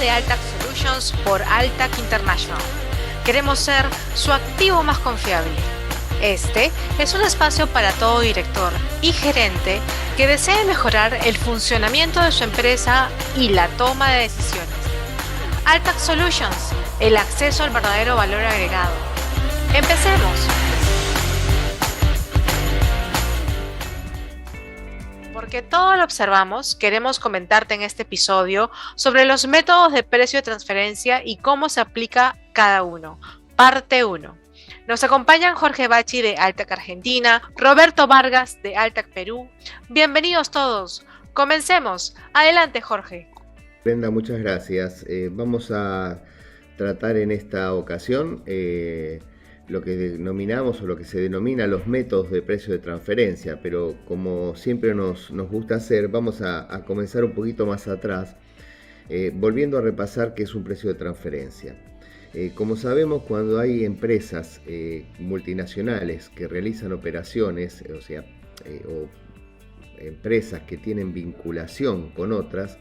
de Altac Solutions por Altac International. Queremos ser su activo más confiable. Este es un espacio para todo director y gerente que desee mejorar el funcionamiento de su empresa y la toma de decisiones. Altac Solutions, el acceso al verdadero valor agregado. ¡Empecemos! Porque todo lo observamos, queremos comentarte en este episodio sobre los métodos de precio de transferencia y cómo se aplica cada uno. Parte 1. Nos acompañan Jorge Bachi de Altac Argentina, Roberto Vargas de Altac Perú. Bienvenidos todos. Comencemos. Adelante, Jorge. Brenda, muchas gracias. Vamos a tratar en esta ocasión lo que denominamos o lo que se denomina los métodos de precio de transferencia, pero como siempre nos gusta hacer, vamos a comenzar un poquito más atrás, volviendo a repasar qué es un precio de transferencia. Como sabemos, cuando hay empresas multinacionales que realizan operaciones, o empresas que tienen vinculación con otras,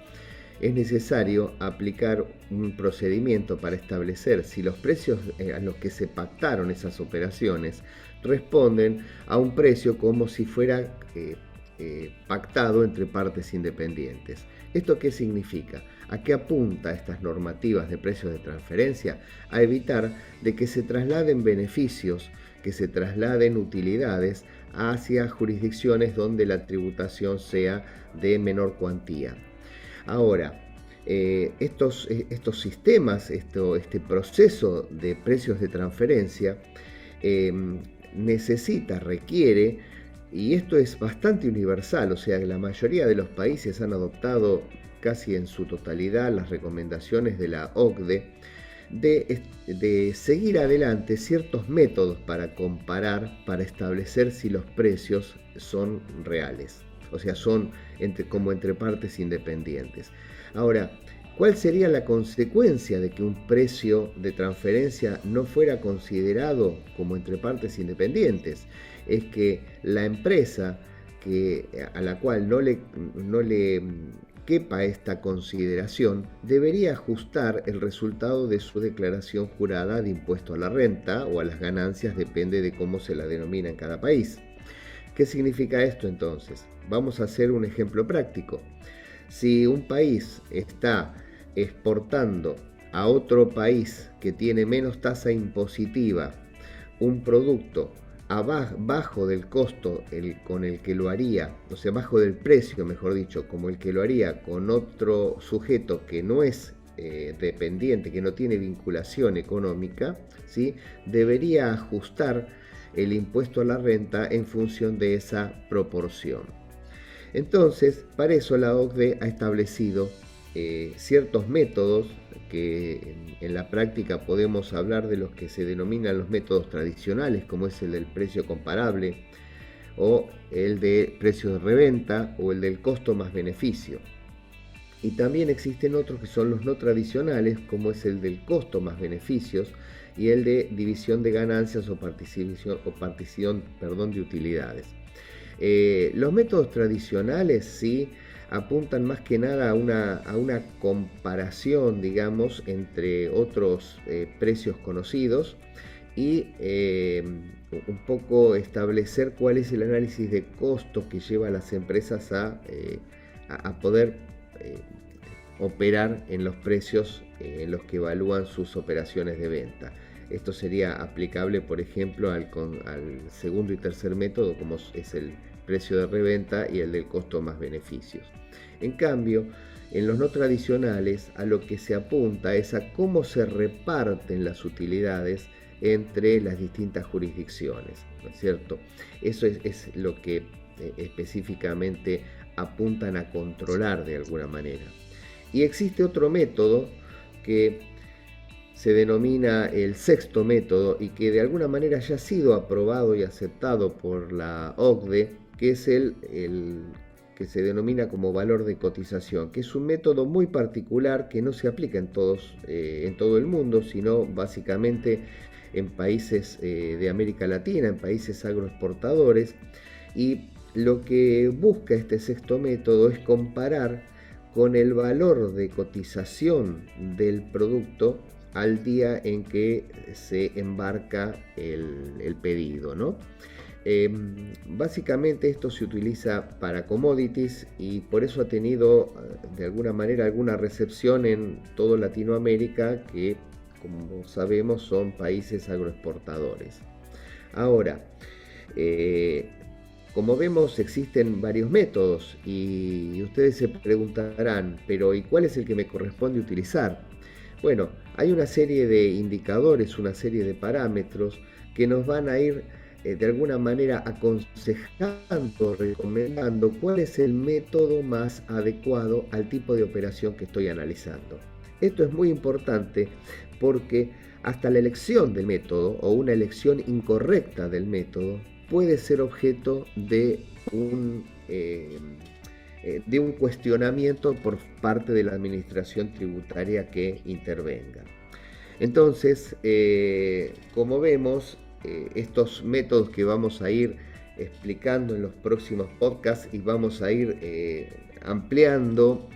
es necesario aplicar un procedimiento para establecer si los precios a los que se pactaron esas operaciones responden a un precio como si fuera pactado entre partes independientes. ¿Esto qué significa? ¿A qué apunta estas normativas de precios de transferencia? A evitar de que se trasladen beneficios, que se trasladen utilidades hacia jurisdicciones donde la tributación sea de menor cuantía. Ahora, estos sistemas, este proceso de precios de transferencia requiere, y esto es bastante universal, o sea, la mayoría de los países han adoptado casi en su totalidad las recomendaciones de la OCDE, de seguir adelante ciertos métodos para comparar, para establecer si los precios son reales. O sea, son como entre partes independientes. Ahora, ¿cuál sería la consecuencia de que un precio de transferencia no fuera considerado como entre partes independientes? Es que la empresa a la cual no le quepa esta consideración debería ajustar el resultado de su declaración jurada de impuesto a la renta o a las ganancias, depende de cómo se la denomina en cada país. ¿Qué significa esto entonces? Vamos a hacer un ejemplo práctico. Si un país está exportando a otro país que tiene menos tasa impositiva un producto bajo del costo con el que lo haría, o sea, bajo del precio, mejor dicho, como el que lo haría con otro sujeto que no es dependiente, que no tiene vinculación económica, ¿sí? Debería ajustar el impuesto a la renta en función de esa proporción. Entonces, para eso la OCDE ha establecido ciertos métodos que en la práctica podemos hablar de los que se denominan los métodos tradicionales, como es el del precio comparable, o el de precio de reventa, o el del costo más beneficio. Y también existen otros que son los no tradicionales, como es el del costo más beneficios, y el de división de ganancias o partición de utilidades. Los métodos tradicionales sí apuntan más que nada a una comparación, digamos, entre otros precios conocidos y un poco establecer cuál es el análisis de costos que lleva a las empresas a poder operar en los precios en los que evalúan sus operaciones de venta. Esto sería aplicable, por ejemplo, al segundo y tercer método, como es el precio de reventa y el del costo más beneficios. En cambio, en los no tradicionales, a lo que se apunta es a cómo se reparten las utilidades entre las distintas jurisdicciones, ¿no es cierto? Eso es lo que específicamente apuntan a controlar de alguna manera. Y existe otro método que se denomina el sexto método y que de alguna manera ya ha sido aprobado y aceptado por la OCDE, que es el que se denomina como valor de cotización, que es un método muy particular que no se aplica en todo el mundo, sino básicamente en países de América Latina, en países agroexportadores, y lo que busca este sexto método es comparar con el valor de cotización del producto al día en que se embarca el pedido, ¿no? Básicamente esto se utiliza para commodities y por eso ha tenido de alguna manera alguna recepción en toda Latinoamérica, que como sabemos son países agroexportadores. Ahora, como vemos, existen varios métodos y ustedes se preguntarán, pero ¿y cuál es el que me corresponde utilizar? Bueno, hay una serie de indicadores, una serie de parámetros que nos van a ir de alguna manera aconsejando, recomendando cuál es el método más adecuado al tipo de operación que estoy analizando. Esto es muy importante porque hasta la elección del método o una elección incorrecta del método puede ser objeto de un cuestionamiento por parte de la administración tributaria que intervenga. Entonces, como vemos, estos métodos que vamos a ir explicando en los próximos podcasts y vamos a ir ampliando,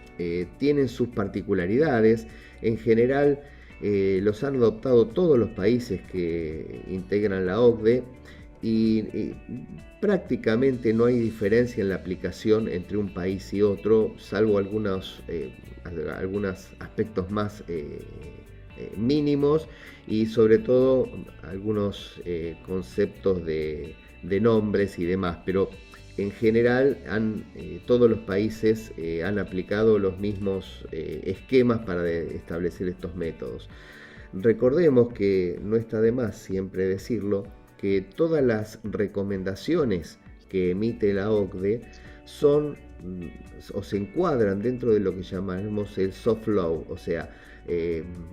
tienen sus particularidades. En general, los han adoptado todos los países que integran la OCDE y prácticamente no hay diferencia en la aplicación entre un país y otro, salvo algunos aspectos más mínimos y sobre todo algunos conceptos de nombres y demás, pero en general todos los países han aplicado los mismos esquemas para establecer estos métodos. Recordemos que no está de más siempre decirlo, que todas las recomendaciones que emite la OCDE son o se encuadran dentro de lo que llamamos el soft law, o sea,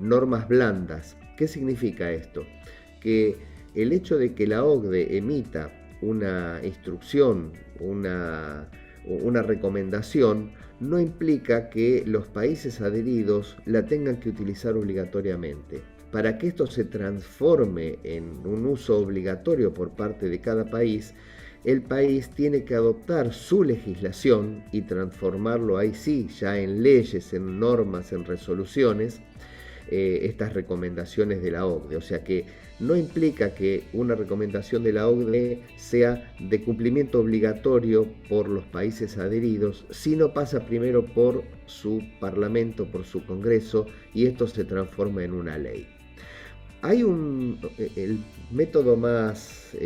normas blandas. ¿Qué significa esto? Que el hecho de que la OCDE emita una instrucción, una recomendación, no implica que los países adheridos la tengan que utilizar obligatoriamente. Para que esto se transforme en un uso obligatorio por parte de cada país, el país tiene que adoptar su legislación y transformarlo ahí sí, ya en leyes, en normas, en resoluciones, estas recomendaciones de la OCDE. O sea que no implica que una recomendación de la OCDE sea de cumplimiento obligatorio por los países adheridos, sino pasa primero por su parlamento, por su Congreso, y esto se transforma en una ley. Hay el método más,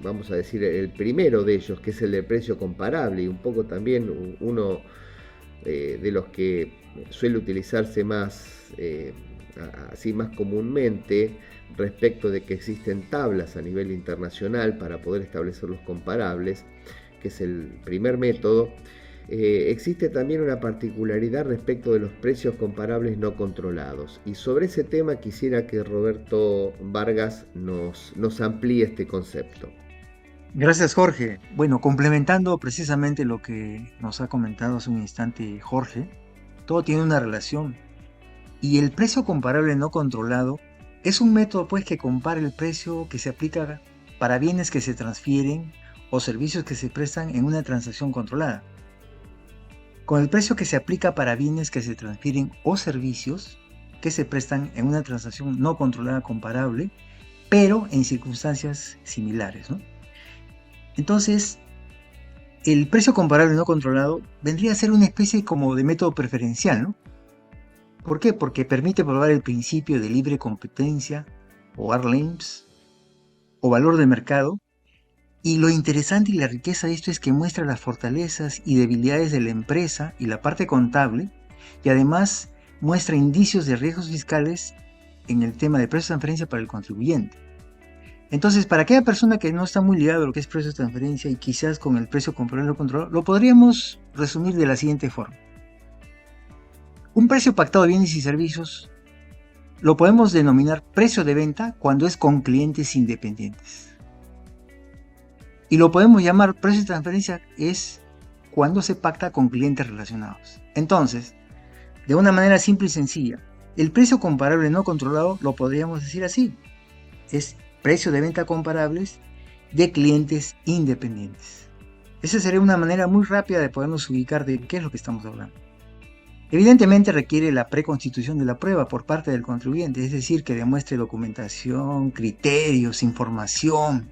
vamos a decir, el primero de ellos, que es el de precio comparable, y un poco también uno de los que suele utilizarse más, así más comúnmente, respecto de que existen tablas a nivel internacional para poder establecer los comparables, que es el primer método. Existe también una particularidad respecto de los precios comparables no controlados, y sobre ese tema quisiera que Roberto Vargas nos amplíe este concepto. Gracias, Jorge. Bueno, complementando precisamente lo que nos ha comentado hace un instante Jorge, todo tiene una relación, y el precio comparable no controlado es un método pues que compara el precio que se aplica para bienes que se transfieren o servicios que se prestan en una transacción controlada con el precio que se aplica para bienes que se transfieren o servicios que se prestan en una transacción no controlada comparable, pero en circunstancias similares, ¿no? Entonces, el precio comparable no controlado vendría a ser una especie como de método preferencial, ¿no? ¿Por qué? Porque permite probar el principio de libre competencia, o ARLEMS, o valor de mercado. Y lo interesante y la riqueza de esto es que muestra las fortalezas y debilidades de la empresa y la parte contable, y además muestra indicios de riesgos fiscales en el tema de precio de transferencia para el contribuyente. Entonces, para aquella persona que no está muy ligado a lo que es precio de transferencia y quizás con el precio comparable no controlado, lo podríamos resumir de la siguiente forma. Un precio pactado de bienes y servicios lo podemos denominar precio de venta cuando es con clientes independientes. Y lo podemos llamar precio de transferencia es cuando se pacta con clientes relacionados. Entonces, de una manera simple y sencilla, el precio comparable no controlado lo podríamos decir así. Es precio de venta comparables de clientes independientes. Esa sería una manera muy rápida de podernos ubicar de qué es lo que estamos hablando. Evidentemente requiere la preconstitución de la prueba por parte del contribuyente, es decir, que demuestre documentación, criterios, información,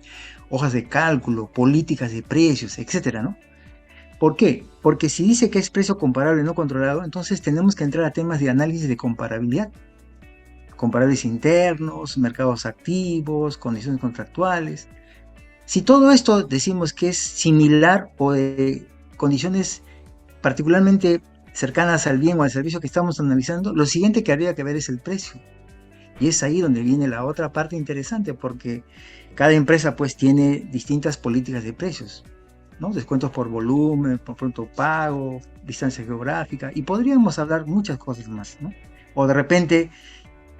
hojas de cálculo, políticas de precios, etcétera, ¿no? ¿Por qué? Porque si dice que es precio comparable no controlado, entonces tenemos que entrar a temas de análisis de comparabilidad, comparables internos, mercados activos, condiciones contractuales. Si todo esto decimos que es similar o de condiciones particularmente cercanas al bien o al servicio que estamos analizando, lo siguiente que habría que ver es el precio. Y es ahí donde viene la otra parte interesante, porque cada empresa pues tiene distintas políticas de precios, ¿no? Descuentos por volumen, por pronto pago, distancia geográfica, y podríamos hablar muchas cosas más, ¿no? O de repente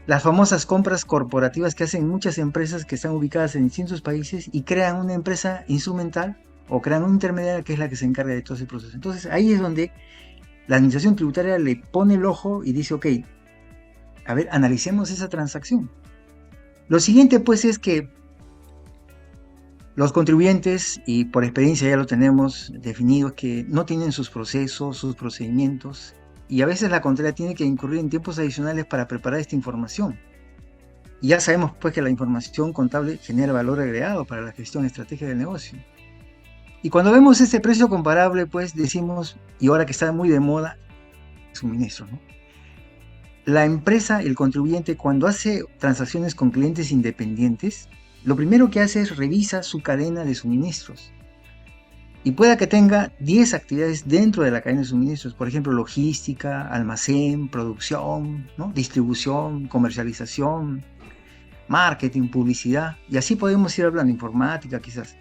las famosas compras corporativas que hacen muchas empresas que están ubicadas en distintos países y crean una empresa instrumental o crean una intermediaria que es la que se encarga de todo ese proceso. Entonces ahí es donde la administración tributaria le pone el ojo y dice, ok, a ver, analicemos esa transacción. Lo siguiente pues es que los contribuyentes, y por experiencia ya lo tenemos definido, que no tienen sus procesos, sus procedimientos, y a veces la Contraloría tiene que incurrir en tiempos adicionales para preparar esta información. Y ya sabemos pues que la información contable genera valor agregado para la gestión estratégica del negocio. Y cuando vemos este precio comparable, pues decimos, y ahora que está muy de moda, suministro, ¿no? La empresa, el contribuyente, cuando hace transacciones con clientes independientes, lo primero que hace es revisa su cadena de suministros. Y pueda que tenga 10 actividades dentro de la cadena de suministros, por ejemplo, logística, almacén, producción, ¿no? Distribución, comercialización, marketing, publicidad, y así podemos ir hablando, informática quizás.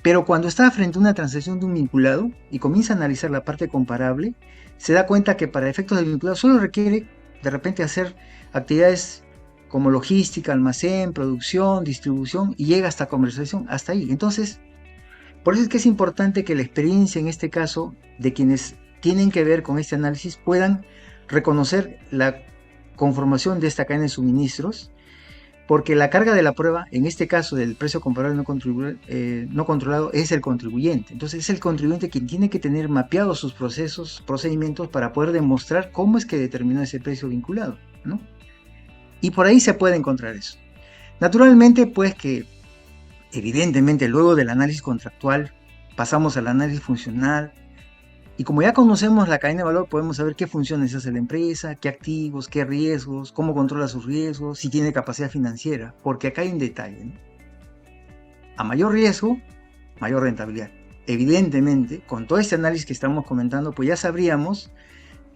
Pero cuando está frente a una transacción de un vinculado y comienza a analizar la parte comparable, se da cuenta que para efectos del vinculado solo requiere de repente hacer actividades como logística, almacén, producción, distribución, y llega hasta comercialización, hasta ahí. Entonces, por eso es que es importante que la experiencia en este caso de quienes tienen que ver con este análisis puedan reconocer la conformación de esta cadena de suministros, porque la carga de la prueba, en este caso del precio comparable no controlado, es el contribuyente. Entonces es el contribuyente quien tiene que tener mapeados sus procesos, procedimientos para poder demostrar cómo es que determinó ese precio vinculado, ¿no? Y por ahí se puede encontrar eso. Naturalmente, pues que evidentemente luego del análisis contractual pasamos al análisis funcional, y como ya conocemos la cadena de valor, podemos saber qué funciones hace la empresa, qué activos, qué riesgos, cómo controla sus riesgos, si tiene capacidad financiera, porque acá hay un detalle, ¿no? A mayor riesgo, mayor rentabilidad. Evidentemente, con todo este análisis que estamos comentando, pues ya sabríamos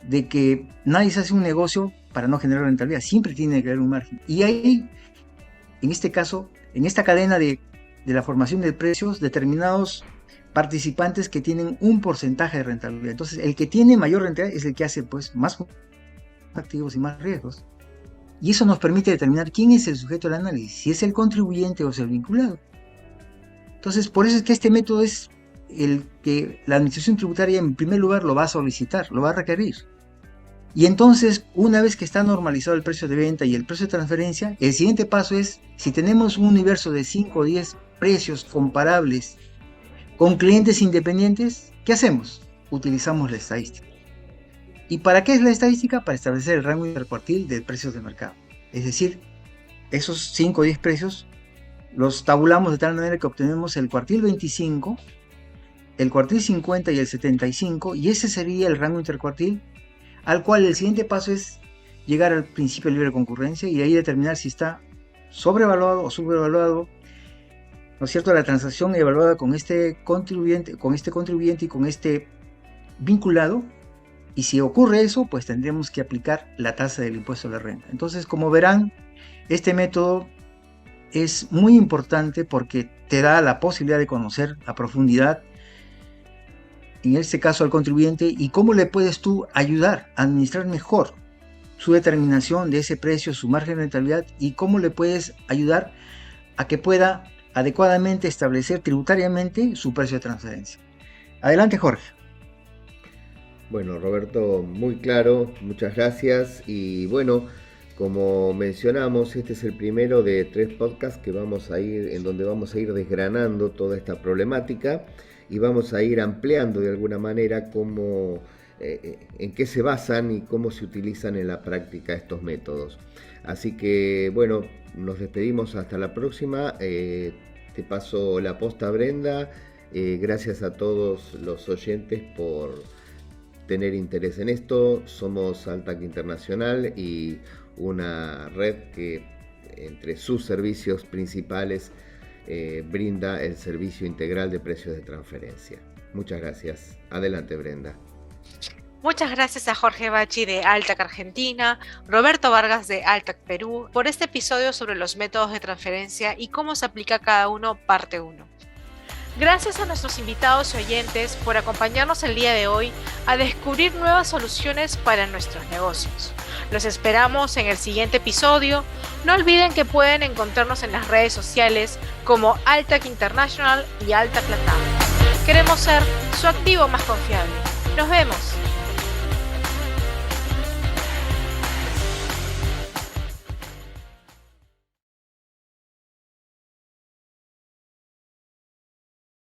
de que nadie se hace un negocio para no generar rentabilidad, siempre tiene que haber un margen. Y hay, en este caso, en esta cadena de la formación de precios, determinados participantes que tienen un porcentaje de rentabilidad. Entonces, el que tiene mayor rentabilidad es el que hace pues más activos y más riesgos. Y eso nos permite determinar quién es el sujeto del análisis, si es el contribuyente o es el vinculado. Entonces, por eso es que este método es el que la administración tributaria en primer lugar lo va a solicitar, lo va a requerir. Y entonces, una vez que está normalizado el precio de venta y el precio de transferencia, el siguiente paso es, si tenemos un universo de 5 o 10 precios comparables con clientes independientes, ¿qué hacemos? Utilizamos la estadística. ¿Y para qué es la estadística? Para establecer el rango intercuartil de precios de mercado. Es decir, esos 5 o 10 precios los tabulamos de tal manera que obtenemos el cuartil 25, el cuartil 50 y el 75, y ese sería el rango intercuartil al cual el siguiente paso es llegar al principio de libre concurrencia y ahí determinar si está sobrevaluado o subvaluado, ¿no es cierto?, la transacción evaluada con este contribuyente y con este vinculado, y si ocurre eso, pues tendremos que aplicar la tasa del impuesto a la renta. Entonces, como verán, este método es muy importante porque te da la posibilidad de conocer a profundidad, en este caso al contribuyente, y cómo le puedes tú ayudar a administrar mejor su determinación de ese precio, su margen de rentabilidad, y cómo le puedes ayudar a que pueda adecuadamente establecer tributariamente su precio de transferencia. Adelante, Jorge. Bueno, Roberto, muy claro, muchas gracias. Y bueno, como mencionamos, este es el primero de 3 podcasts que vamos a ir, en donde vamos a ir desgranando toda esta problemática y vamos a ir ampliando de alguna manera cómo en qué se basan y cómo se utilizan en la práctica estos métodos. Así que bueno, nos despedimos hasta la próxima. Te paso la posta, Brenda. Gracias a todos los oyentes por tener interés en esto. Somos Altac Internacional y una red que entre sus servicios principales brinda el servicio integral de precios de transferencia. Muchas gracias. Adelante, Brenda. Muchas gracias a Jorge Bachi de Altac Argentina, Roberto Vargas de Altac Perú, por este episodio sobre los métodos de transferencia y cómo se aplica cada uno, parte 1. Gracias a nuestros invitados y oyentes por acompañarnos el día de hoy a descubrir nuevas soluciones para nuestros negocios. Los esperamos en el siguiente episodio. No olviden que pueden encontrarnos en las redes sociales como Altac International y Altac Latam. Queremos ser su activo más confiable. Nos vemos.